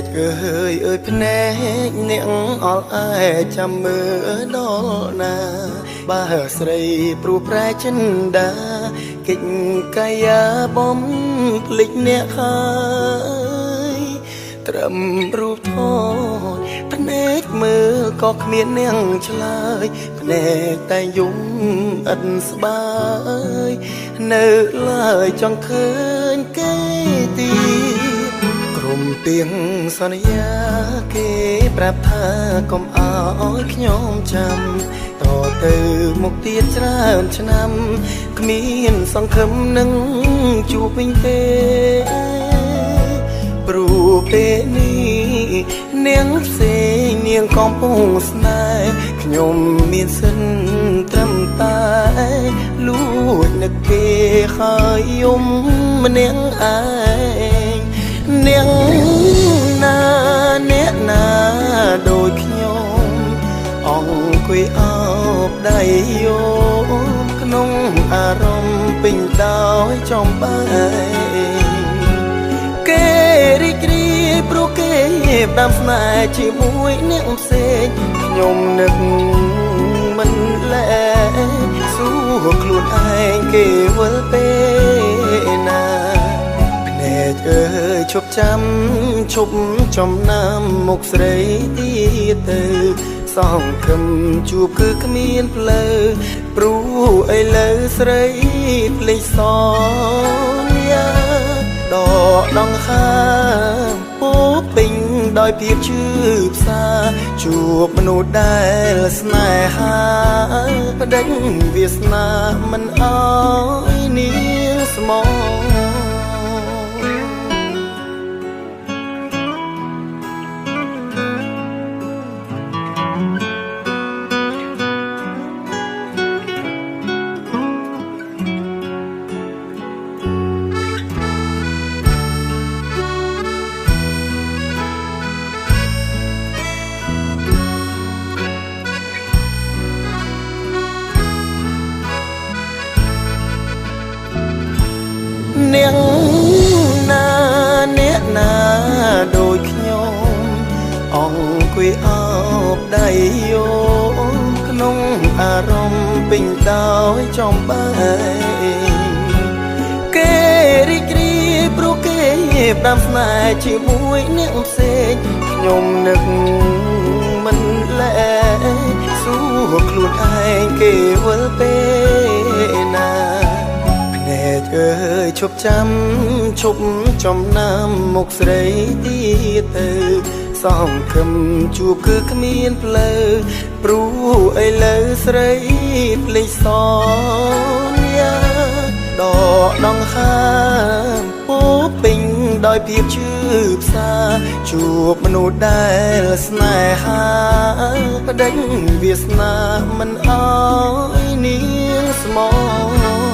กเอ้ยភ្នែកអ្នកអល់អែចាំមើលដល់ណាបើស្រីព្រោះប្រែចិនដាកិច្ចកាយាបំភ្លេចអ្នកហើយត្រឹមរូបថតភ្នែកមើលក៏គ្មានអ្នកឆ្លើយភ្នែកតែយំឥតស្បើយនៅឡើយចង់ឃើញគេទៀតក្រុមទៀងសន្យាគេប្រាប់ថាកុំឲ្យខ្ញុំចាំតទៅមុខទៀតច្រើនឆ្នាំគ្មានសង្ឃឹមនឹងជួបវិញទេព្រោះពេលនេះនាងផ្សេងនាងកំពុងស្នេហ៍ខ្ញុំមានសិនត្រឹមតែលួចនឹកគេហើយយំម្នាក់ឯងនាងណាអ្នកណាដូចខ្ញុំអង្គុយអោបដៃយោក្នុងអារម្មណ៍ពេញដោយចំបែគេរីករាយព្រោះគេផ្ដាំស្នេហ៍ជាមួយអ្នកផ្សេងខ្ញុំនឹកមិនលែសួរខ្លួនឯងគេវិលពេលណាភ្នែកអើយឈប់ចាំឈប់ចំណាំមុខស្រីទៀតទៅសង្ឃឹមជួបគឺគ្មានផ្លូវព្រោះឥឡូវស្រីភ្លេចសន្យាដកដង្ហើមពោពេញដោយភាពឈឺផ្សាជួបមនុស្សដែលស្នេហាផ្ដេញវាសនាមិនអោយនាងស្មោនាងណាអ្នកណាដូចខ្ញុំអង្គុយអោបដៃយោក្នុងអារម្មណ៍ពេញដោយចំបែគេរីករាយព្រោះគេផ្ដាំស្នេហ៍ជាមួយអ្នកផ្សេងខ្ញុំនឹកមិនលែសួរខ្លួនឯងគេវិលពេលណាភ្នែកអើយឈប់ចាំឈប់ចំណាំមុខស្រីទៀតទៅសង្ឃឹមជួបគឺគ្មានផ្លូវព្រោះឥឡូវស្រីភ្លេចសន្យាដកដង្ហើមពោពេញដោយភាពឈឺផ្សាជួបមនុស្សដែលស្នេហាផ្ដេញវាសនាមិនអោយនាងស្មោ